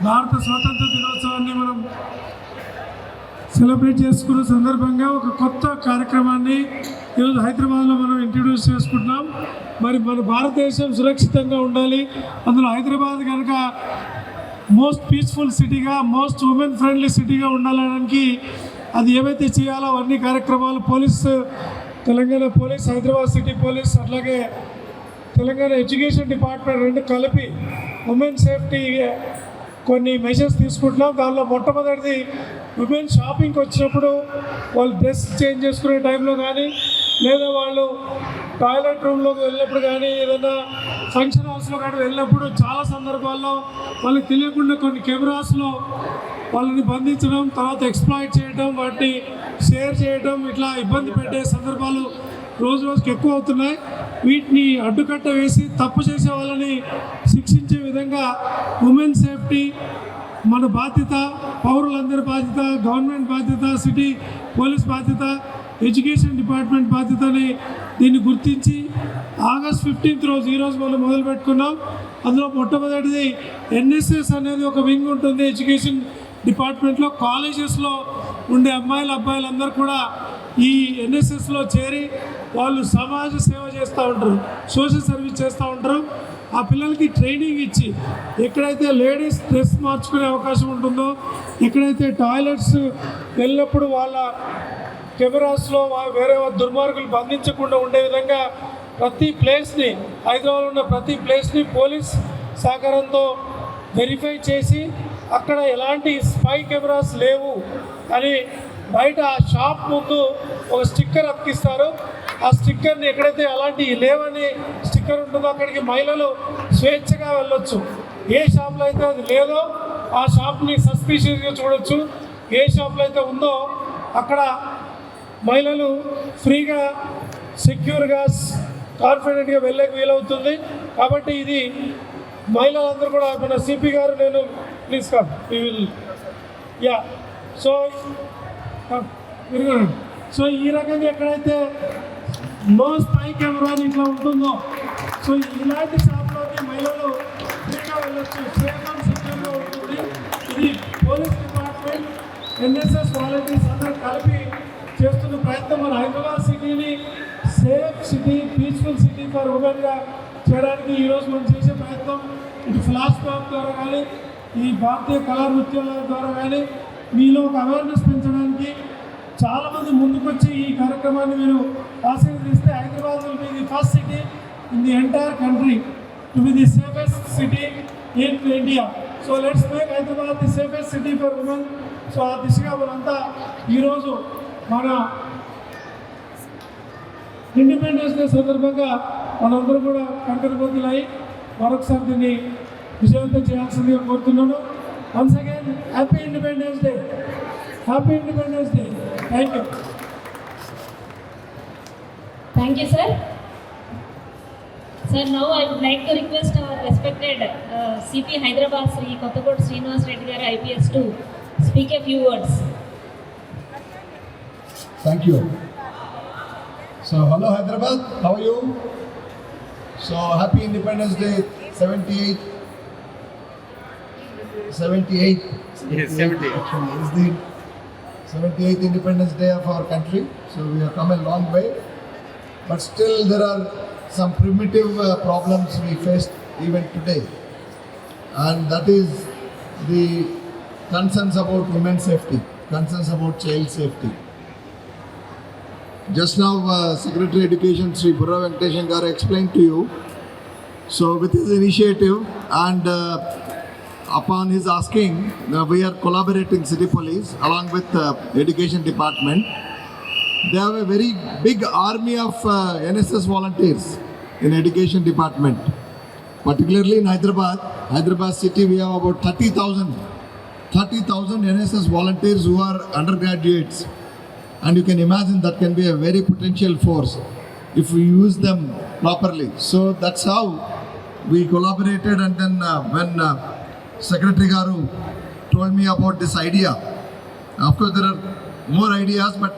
భారత స్వాతంత్ర దినోత్సవాన్ని మనం సెలబ్రేట్ చేసుకున్న సందర్భంగా ఒక కొత్త కార్యక్రమాన్ని ఈరోజు హైదరాబాద్లో మనం ఇంట్రడ్యూస్ చేసుకుంటున్నాం. మరి మన భారతదేశం సురక్షితంగా ఉండాలి, అందులో హైదరాబాద్ కనుక మోస్ట్ పీస్ఫుల్ సిటీగా, మోస్ట్ ఉమెన్ ఫ్రెండ్లీ సిటీగా ఉండాలనడానికి అది ఏవైతే చేయాలో అన్ని కార్యక్రమాలు Telangana police, Hyderabad city police, అట్లాగే తెలంగాణ ఎడ్యుకేషన్ డిపార్ట్మెంట్ రెండు కలిపి ఉమెన్ సేఫ్టీ కొన్ని మెజర్స్ తీసుకుంటున్నాం. దానిలో మొట్టమొదటిది ఉమెన్ షాపింగ్కి వచ్చినప్పుడు వాళ్ళు డ్రెస్ చేంజ్ చేసుకునే టైంలో కానీ, లేదా వాళ్ళు టాయిలెట్ రూమ్లోకి వెళ్ళినప్పుడు కానీ, ఏదైనా ఫంక్షన్ హౌస్లో కానీ వెళ్ళినప్పుడు చాలా సందర్భాల్లో వాళ్ళకి తెలియకుండా కొన్ని కెమెరాస్లో వాళ్ళని బంధించడం, తర్వాత ఎక్స్ప్లాయిట్ చేయడం, వాటిని షేర్ చేయడం, ఇట్లా ఇబ్బంది పెట్టే సందర్భాలు రోజు రోజుకి ఎక్కువ అవుతున్నాయి. వీటిని అడ్డుకట్ట వేసి తప్పు చేసే వాళ్ళని శిక్షించే విధంగా ఉమెన్ సేఫ్టీ మన బాధ్యత, పౌరులందరి బాధ్యత, గవర్నమెంట్ బాధ్యత, సిటీ పోలీస్ బాధ్యత, ఎడ్యుకేషన్ డిపార్ట్మెంట్ బాధ్యతని దీన్ని గుర్తించి ఆగస్ట్ 15th రోజు ఈరోజు మనం మొదలు పెట్టుకున్నాం. అందులో మొట్టమొదటిది ఎన్ఎస్ఎస్ అనేది ఒక వింగ్ ఉంటుంది ఎడ్యుకేషన్ డిపార్ట్మెంట్లో. కాలేజెస్లో ఉండే అబ్బాయిలందరూ కూడా ఈ ఎన్ఎస్ఎస్లో చేరి వాళ్ళు సమాజ సేవ చేస్తూ ఉంటారు, సోషల్ సర్వీస్ చేస్తూ ఉంటారు. ఆ పిల్లలకి ట్రైనింగ్ ఇచ్చి ఎక్కడైతే లేడీస్ డ్రెస్ మార్చుకునే అవకాశం ఉంటుందో, ఎక్కడైతే టాయిలెట్స్ వెళ్ళినప్పుడు వాళ్ళ కెమెరాస్లో వేరే దుర్మార్గులు బంధించకుండా ఉండే విధంగా ప్రతి ప్లేస్ని, హైదరాబాద్లో ఉన్న ప్రతి ప్లేస్ని పోలీస్ సహకారంతో వెరిఫై చేసి అక్కడ ఎలాంటి స్పై కెమెరాస్ లేవు అని బయట ఆ షాప్ ముందు ఒక స్టిక్కర్ అతికిస్తారు. ఆ స్టిక్కర్ని ఎక్కడైతే అలాంటి లేవని స్టిక్కర్ ఉంటుందో అక్కడికి మహిళలు స్వేచ్ఛగా వెళ్ళొచ్చు. ఏ షాప్లో అయితే అది లేదో ఆ షాప్ని సస్పీషియస్గా చూడొచ్చు. ఏ షాప్లో అయితే ఉందో అక్కడ మహిళలు ఫ్రీగా, సెక్యూర్గా, కాన్ఫిడెంట్గా వెళ్ళేకి వీలవుతుంది. కాబట్టి ఇది మహిళలందరూ కూడా, మన సిపి గారు, నేను please come will yeah so ఈ రకంగా ఎక్కడైతే నో స్పై కెమెరా ఇట్లా ఉంటుందో, సో ఇలాంటి షాప్లోకి మహిళలు ఫ్రీగా వెళ్ళొచ్చు, సేఫ్ అండ్ సెక్యూర్గా ఉంటుంది. ఇది పోలీస్ డిపార్ట్మెంట్, ఎన్ఎస్ఎస్ వాలంటీర్స్ అందరూ కలిపి చేస్తున్న ప్రయత్నం. మన హైదరాబాద్ సిటీని safe city, peaceful city for ఉమెన్గా చేయడానికి ఈరోజు మనం చేసే ప్రయత్నం ఇటు ఫ్లాష్ మాబ్ ద్వారా కానీ, ఈ భారతీయ కళా నృత్యాల ద్వారా కానీ మీలో ఒక అవేర్నెస్ పెంచడానికి చాలామంది ముందుకొచ్చి ఈ కార్యక్రమాన్ని మీరు ఆశీర్వదిస్తే Hyderabad will be the first city in the entire country to be the safest city in India. So let's make Hyderabad the safest city for women. So ఆ దిశగా మనంతా ఈరోజు మన ఇండిపెండెన్స్ డే సందర్భంగా మనందరూ కూడా కంకణబద్దులై మరొకసారి దీన్ని విజయవంతం చేయాల్సిందిగా కోరుతున్నాను. Once again happy independence day, happy independence day. Thank you. Thank you, sir. Sir, now I would like to request our respected CP Hyderabad Sri Kothakot Srinivas Reddy garu IPS to speak a few words. Thank you. So, hello Hyderabad, how are you? So, happy Independence Day, 78th. Yes, 78. Actually, it's the 78th Independence Day of our country. So, we have come a long way. But still, there are some primitive problems we face even today. And that is the concerns about women's safety, concerns about child safety. Just now, Secretary Education Sri Burra Venkateshan Garu explained to you. So, with his initiative and upon his asking, we are collaborating City Police along with Education Department. They have a very big army of NSS volunteers in Education Department. Particularly in Hyderabad city, we have about 30,000 NSS volunteers who are undergraduates. And you can imagine that can be a very potential force if we use them properly. So that's how we collaborated, and then when Secretary Garu told me about this idea, of course there are more ideas, but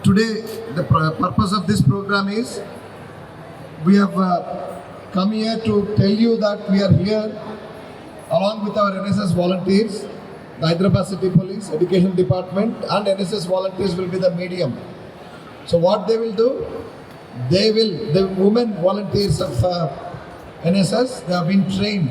today the purpose of this program is we have come here to tell you that we are here along with our NSS volunteers, the Hyderabad City Police, Education Department, and NSS volunteers will be the medium. So what they will do, the women volunteers of NSS, they have been trained.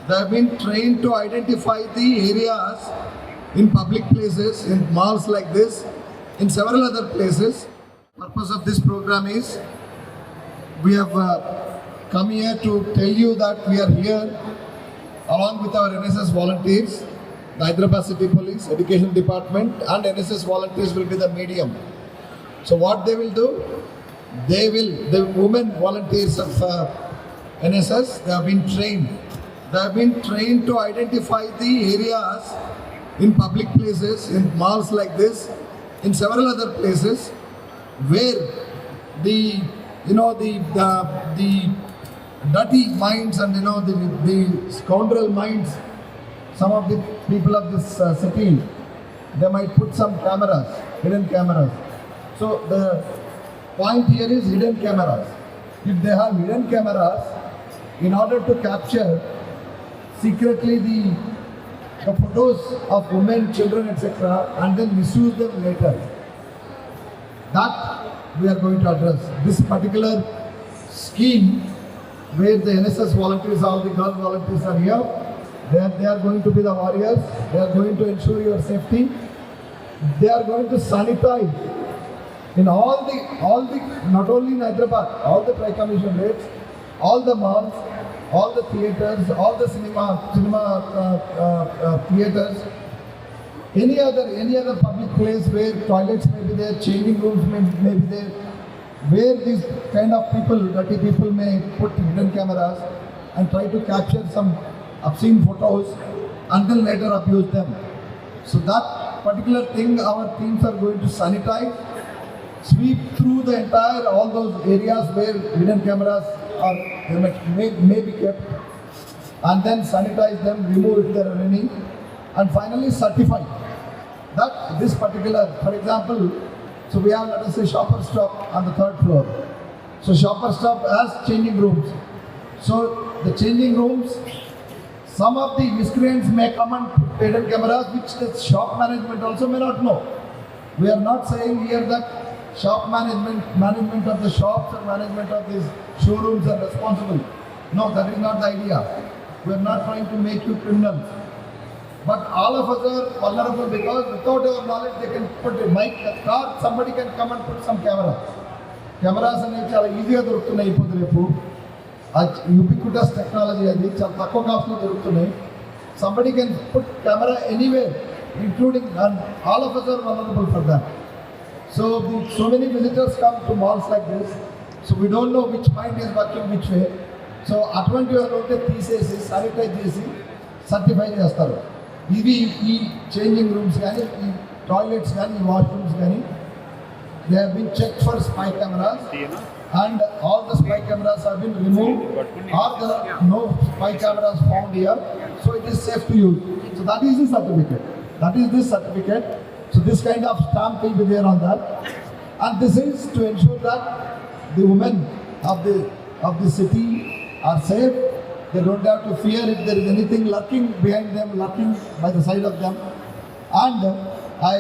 They have been trained to identify the areas in public places, in malls like this, in several other places. Purpose of this program is, we have come here to tell you that we are here along with our NSS volunteers, the Hyderabad City Police, Education Department, and NSS volunteers will be the medium. So what they will do, the women volunteers of NSS, they have been trained. They have been trained to identify the areas in public places, in malls like this, in several other places, where the dirty minds and the scoundrel minds, some of the people of this city, they might put some cameras, hidden cameras. So the point here is hidden cameras. If they have hidden cameras, in order to capture secretly the photos of women, children, etc., and then misuse them later, that we are going to address. This particular scheme, where the NSS volunteers, all the girl volunteers are here, they are going to be the warriors. They are going to ensure your safety. They are going to sanitize in all the not only in Hyderabad, all the tri-commission rates, all the malls, all the theatres, all the cinema theatres, any other public place where toilets may be there, changing rooms may be there, where these kind of people, dirty people, may put hidden cameras and try to capture some obscene photos and then later abuse them. So that particular thing, our teams are going to sanitize, sweep through the entire, all those areas where hidden cameras are may be kept, and then sanitize them, remove if there are any, and finally certify that this particular, for example, so we have, let us say, Shoppers Stop on the 3rd floor. So Shoppers Stop has changing rooms. So the changing rooms, some of the miscreants may come and put hidden cameras, which the shop management also may not know. We are not saying here that shop management of the shops and management of these showrooms are responsible. No, that is not the idea. We are not trying to make you criminals. But all of us are vulnerable because without our knowledge they can put a mic, a car, somebody can come and put some camera. Cameras అనేవి చాలా ఈజీగా దొరుకుతున్నాయి ఇప్పుడు రేపు. Ubiquitous technology అది చాలా తక్కువ కాస్ట్లో దొరుకుతున్నాయి. Somebody can put camera anywhere, including, and all of us are vulnerable for that. So many visitors come to malls like this. So we don't know which mind is working which way. So అటువంటి వాళ్ళు ఉంటే తీసేసి sanitise చేసి certify చేస్తారు. ఇవి ఈ changing rooms కానీ, ఈ టాయిలెట్స్ కానీ, ఈ వాష్రూమ్స్ కానీ, they have been check for spy cameras and all the spy cameras have been removed, or there are no spy cameras found here, so it is safe to use. So that is the certificate. That is this certificate. So this kind of stamp will be there on that, and this is to ensure that the women of the city are safe. They don't have to fear if there is anything lurking behind them, lurking by the side of them. And I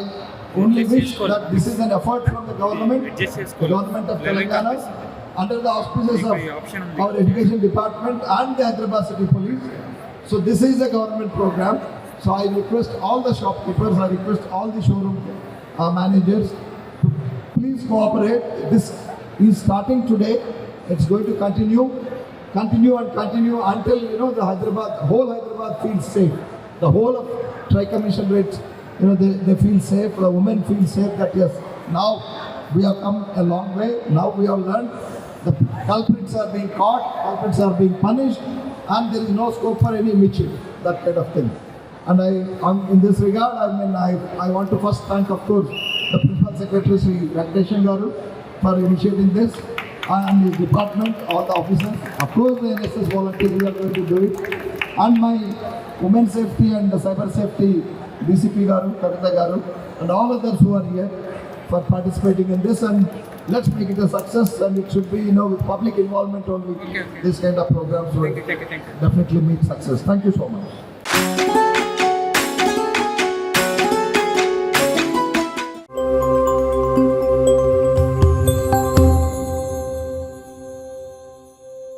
only wish that this is an effort from the government of Telangana, under the auspices of our Education Department and the Hyderabad City Police. So this is a government program. So I request all the shopkeepers, I request all the showroom managers to please cooperate. This is starting today. It's going to continue until the whole Hyderabad feels safe. The whole of Tri-Commission rates, they feel safe. The women feel safe that yes, now we have come a long way. Now we have learned. The culprits are being caught, culprits are being punished, and there is no scope for any mischief, that kind of thing. And in this regard, I want to first thank, of course, the Principal Secretary, Sri Venkateshan Garu, for initiating this, and his department, all the officers, of course the NSS volunteers are going to do it, and my women safety and the cyber safety DCP Garu, Kavita Garu, and all others who are here for participating in this, and let's make it a success, and it should be, with public involvement only. Okay. This kind of programs will definitely meet success. Thank you so much.